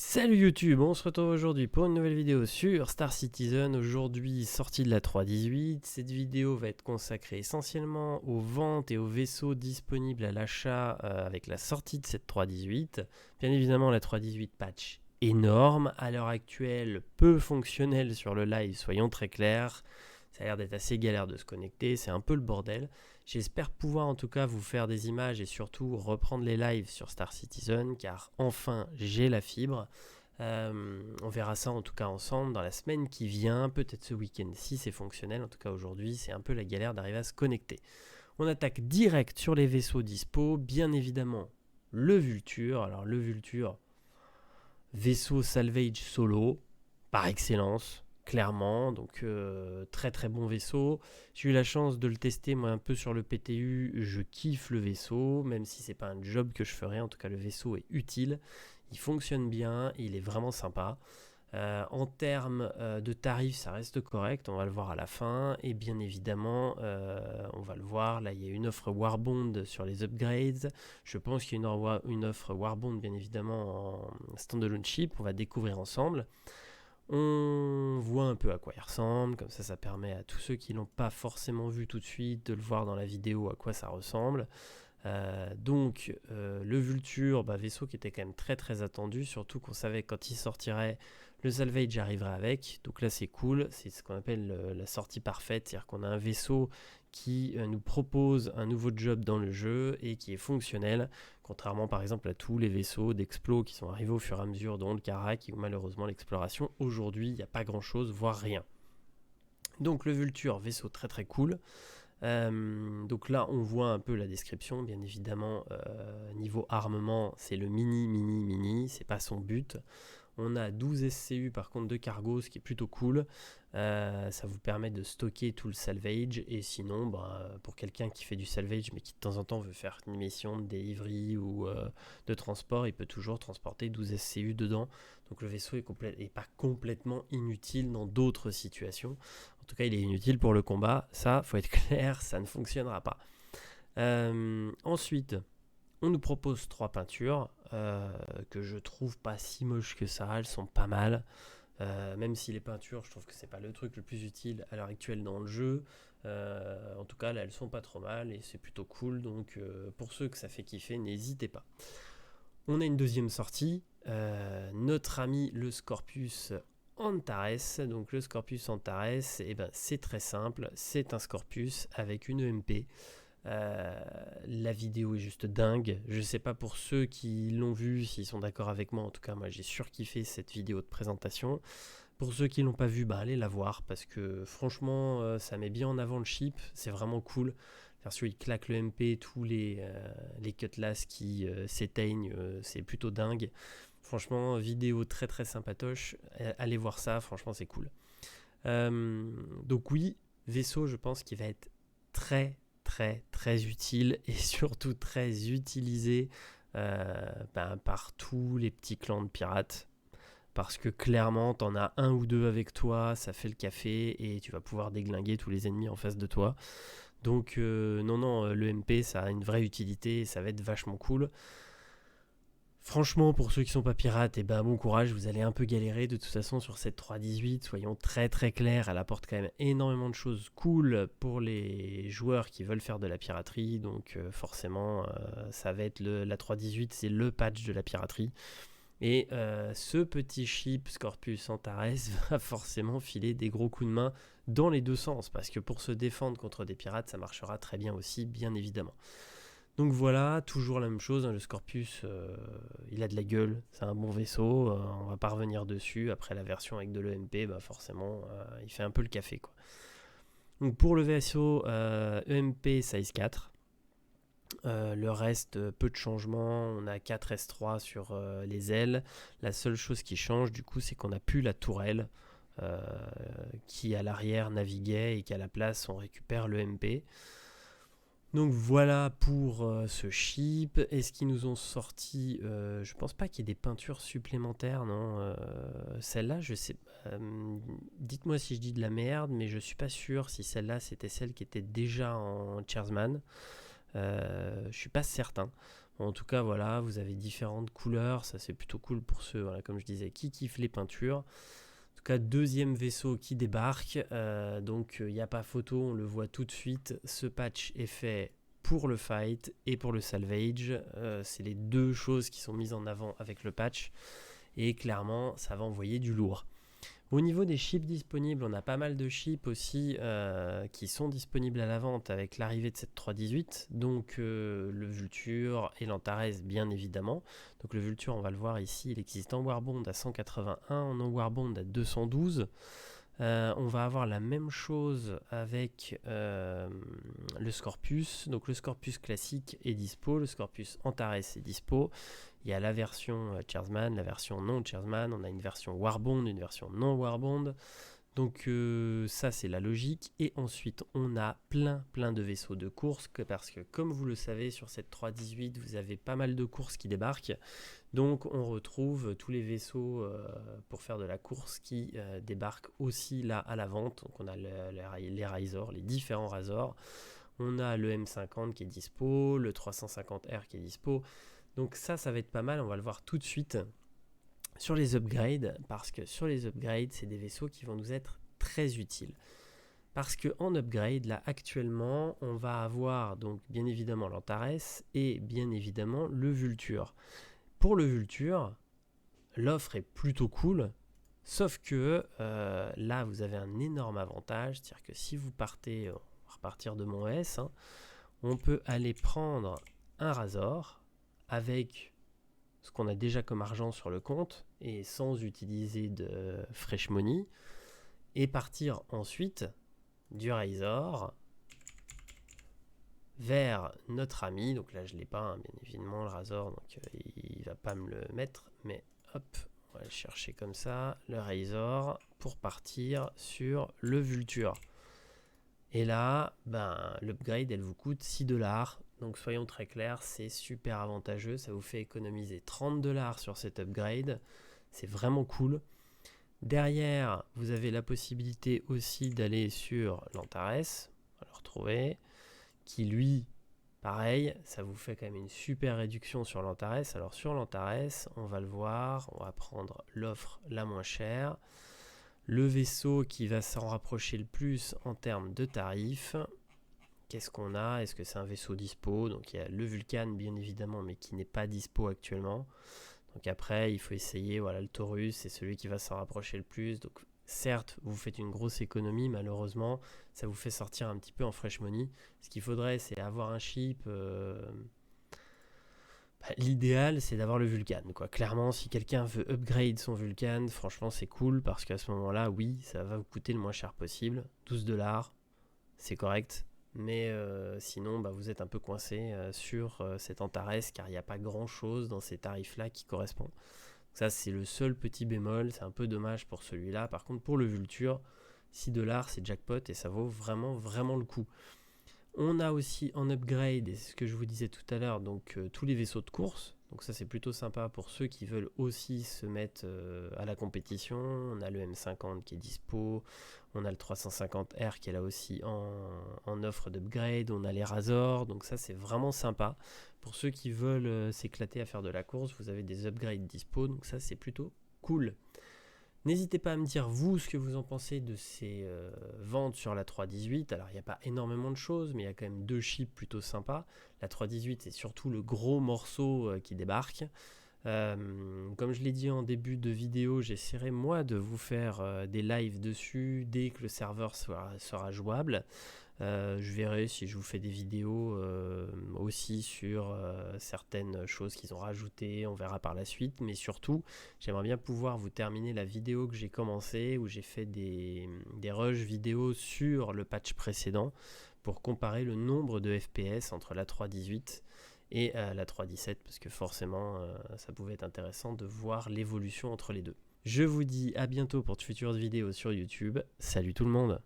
Salut YouTube, on se retrouve aujourd'hui pour une nouvelle vidéo sur Star Citizen. Aujourd'hui sortie de la 3.18, cette vidéo va être consacrée essentiellement aux ventes et aux vaisseaux disponibles à l'achat avec la sortie de cette 3.18. Bien évidemment la 3.18 patch énorme, à l'heure actuelle peu fonctionnelle sur le live, soyons très clairs. Ça a l'air d'être assez galère de se connecter, c'est un peu le bordel. J'espère pouvoir en tout cas vous faire des images et surtout reprendre les lives sur Star Citizen car enfin j'ai la fibre. On verra ça en tout cas ensemble dans la semaine qui vient, peut-être ce week-end si c'est fonctionnel. En tout cas aujourd'hui c'est un peu la galère d'arriver à se connecter. On attaque direct sur les vaisseaux dispo, bien évidemment le Vulture. Alors le Vulture, vaisseau salvage solo par excellence. Clairement, donc très très bon vaisseau. J'ai eu la chance de le tester moi un peu sur le PTU, je kiffe le vaisseau, même si c'est pas un job que je ferais, en tout cas le vaisseau est utile, il fonctionne bien, il est vraiment sympa. En termes de tarifs, ça reste correct, on va le voir à la fin, et bien évidemment, on va le voir, là il y a une offre Warbond sur les upgrades, je pense qu'il y a une offre Warbond bien évidemment en standalone ship, on va découvrir ensemble. On voit un peu à quoi il ressemble, comme ça permet à tous ceux qui l'ont pas forcément vu tout de suite de le voir dans la vidéo à quoi ça ressemble. Le Vulture, vaisseau qui était quand même très très attendu, surtout qu'on savait que quand il sortirait, le salvage arriverait avec, donc là c'est cool, c'est ce qu'on appelle la sortie parfaite, c'est-à-dire qu'on a un vaisseau qui nous propose un nouveau job dans le jeu et qui est fonctionnel, contrairement par exemple à tous les vaisseaux d'Explo qui sont arrivés au fur et à mesure dans le Karak, où malheureusement l'exploration aujourd'hui il n'y a pas grand chose, voire rien. Donc le Vulture, vaisseau très très cool. Donc là on voit un peu la description, bien évidemment niveau armement c'est le mini, c'est pas son but. On a 12 SCU par contre de cargo, ce qui est plutôt cool. Ça vous permet de stocker tout le salvage. Et sinon, pour quelqu'un qui fait du salvage mais qui de temps en temps veut faire une mission de delivery ou de transport, il peut toujours transporter 12 SCU dedans. Donc le vaisseau est pas complètement inutile dans d'autres situations. En tout cas, il est inutile pour le combat. Ça, faut être clair, ça ne fonctionnera pas. Ensuite, on nous propose 3 peintures que je trouve pas si moches que ça, elles sont pas mal. Même si les peintures, je trouve que c'est pas le truc le plus utile à l'heure actuelle dans le jeu. En tout cas, là, elles sont pas trop mal et c'est plutôt cool. Donc, pour ceux que ça fait kiffer, n'hésitez pas. On a une deuxième sortie. Notre ami le Scorpius Antares. Donc, le Scorpius Antares, c'est très simple. C'est un Scorpius avec une EMP. La vidéo est juste dingue. Je sais pas pour ceux qui l'ont vu s'ils sont d'accord avec moi. En tout cas, moi j'ai surkiffé cette vidéo de présentation. Pour ceux qui l'ont pas vu, allez la voir parce que franchement, ça met bien en avant le chip. C'est vraiment cool. Parce qu'il claque le MP, tous les cutlass qui s'éteignent, c'est plutôt dingue. Franchement, vidéo très très sympatoche. Allez voir ça, franchement c'est cool. Donc oui, vaisseau, je pense qu'il va être très très très utile et surtout très utilisé par tous les petits clans de pirates, parce que clairement t'en as un ou deux avec toi, ça fait le café et tu vas pouvoir déglinguer tous les ennemis en face de toi. Donc non, le MP ça a une vraie utilité et ça va être vachement cool. Franchement, pour ceux qui sont pas pirates, bon courage, vous allez un peu galérer de toute façon sur cette 3.18, soyons très très clairs, elle apporte quand même énormément de choses cool pour les joueurs qui veulent faire de la piraterie, donc forcément ça va être la 3.18, c'est le patch de la piraterie. Et ce petit ship Scorpius Antares va forcément filer des gros coups de main dans les deux sens, parce que pour se défendre contre des pirates, ça marchera très bien aussi, bien évidemment. Donc voilà, toujours la même chose, le Scorpius, il a de la gueule, c'est un bon vaisseau, on va pas revenir dessus. Après la version avec de l'EMP, forcément, il fait un peu le café, quoi. Donc pour le vaisseau EMP size 4, le reste, peu de changements, on a 4 S3 sur les ailes. La seule chose qui change, du coup, c'est qu'on n'a plus la tourelle qui à l'arrière naviguait et qu'à la place, on récupère l'EMP. Donc voilà pour ce chip. Est-ce qu'ils nous ont sorti je pense pas qu'il y ait des peintures supplémentaires, non. Celle-là, je sais. Dites-moi si je dis de la merde, mais je suis pas sûr si celle-là c'était celle qui était déjà en Chairsman. Je suis pas certain. En tout cas, voilà, vous avez différentes couleurs, ça c'est plutôt cool pour ceux, voilà, comme je disais, qui kiffent les peintures. En tout cas, deuxième vaisseau qui débarque, donc il n'y a pas photo, on le voit tout de suite. Ce patch est fait pour le fight et pour le salvage. C'est les deux choses qui sont mises en avant avec le patch. Et clairement, ça va envoyer du lourd. Au niveau des chips disponibles, on a pas mal de chips aussi qui sont disponibles à la vente avec l'arrivée de cette 3.18. Donc le Vulture et l'Antares bien évidemment. Donc le Vulture, on va le voir ici, il existe en Warbond à 181, en Warbond à 212. On va avoir la même chose avec le Scorpius. Donc le Scorpius classique est dispo, le Scorpius Antares est dispo. Il y a la version Chairsman, la version non Chairsman, on a une version Warbond, une version non Warbond. Donc ça c'est la logique. Et ensuite on a plein de vaisseaux de course parce que comme vous le savez sur cette 3.18 vous avez pas mal de courses qui débarquent. Donc on retrouve tous les vaisseaux pour faire de la course qui débarquent aussi là à la vente. Donc on a les Razors, les différents Razors. On a le M50 qui est dispo, le 350R qui est dispo. Donc ça va être pas mal, on va le voir tout de suite sur les upgrades. Parce que sur les upgrades, c'est des vaisseaux qui vont nous être très utiles. Parce qu'en upgrade, là actuellement, on va avoir donc bien évidemment l'Antares et bien évidemment le Vulture. Pour le Vulture, l'offre est plutôt cool, sauf que là vous avez un énorme avantage, c'est-à-dire que si vous partez, on va repartir de mon S, hein, on peut aller prendre un Razor avec ce qu'on a déjà comme argent sur le compte et sans utiliser de fresh money et partir ensuite du Razor vers notre ami. Donc là je l'ai pas, hein, bien évidemment le Razor, donc il va pas me le mettre, mais hop, on va le chercher comme ça, le Razor, pour partir sur le Vulture. Et là, ben, l'upgrade, elle vous coûte 6 $. Donc soyons très clairs, c'est super avantageux. Ça vous fait économiser 30 $ sur cet upgrade. C'est vraiment cool. Derrière, vous avez la possibilité aussi d'aller sur l'Antares. On va le retrouver. Qui lui, pareil, ça vous fait quand même une super réduction sur l'Antares. Alors sur l'Antares, on va le voir. On va prendre l'offre la moins chère. Le vaisseau qui va s'en rapprocher le plus en termes de tarifs, qu'est-ce qu'on a? Est-ce que c'est un vaisseau dispo? Donc il y a le Vulcan bien évidemment, mais qui n'est pas dispo actuellement. Donc après il faut essayer, voilà, le Taurus, c'est celui qui va s'en rapprocher le plus. Donc certes vous faites une grosse économie, malheureusement ça vous fait sortir un petit peu en fresh money. Ce qu'il faudrait c'est avoir un chip... l'idéal c'est d'avoir le Vulcan, quoi. Clairement si quelqu'un veut upgrade son Vulcan, franchement c'est cool parce qu'à ce moment là oui ça va vous coûter le moins cher possible, 12 $, c'est correct, mais sinon bah, vous êtes un peu coincé sur cet Antares car il n'y a pas grand chose dans ces tarifs là qui correspond. Donc ça c'est le seul petit bémol, c'est un peu dommage pour celui-là. Par contre pour le Vulture, 6 $ c'est jackpot et ça vaut vraiment le coup. On a aussi en upgrade, et c'est ce que je vous disais tout à l'heure, donc tous les vaisseaux de course. Donc ça c'est plutôt sympa pour ceux qui veulent aussi se mettre à la compétition. On a le M50 qui est dispo, on a le 350R qui est là aussi en offre d'upgrade, on a les Razors, donc ça c'est vraiment sympa. Pour ceux qui veulent s'éclater à faire de la course, vous avez des upgrades dispo, donc ça c'est plutôt cool. N'hésitez pas à me dire vous ce que vous en pensez de ces ventes sur la 3.18. Alors il n'y a pas énormément de choses, mais il y a quand même deux chips plutôt sympas. La 3.18 c'est surtout le gros morceau qui débarque. Comme je l'ai dit en début de vidéo, j'essaierai moi de vous faire des lives dessus dès que le serveur sera jouable. Je verrai si je vous fais des vidéos aussi sur certaines choses qu'ils ont rajoutées, on verra par la suite, mais surtout j'aimerais bien pouvoir vous terminer la vidéo que j'ai commencé où j'ai fait des rushs vidéo sur le patch précédent pour comparer le nombre de FPS entre la 3.18 et la 3.17 parce que forcément ça pouvait être intéressant de voir l'évolution entre les deux. Je vous dis à bientôt pour de futures vidéos sur YouTube. Salut tout le monde!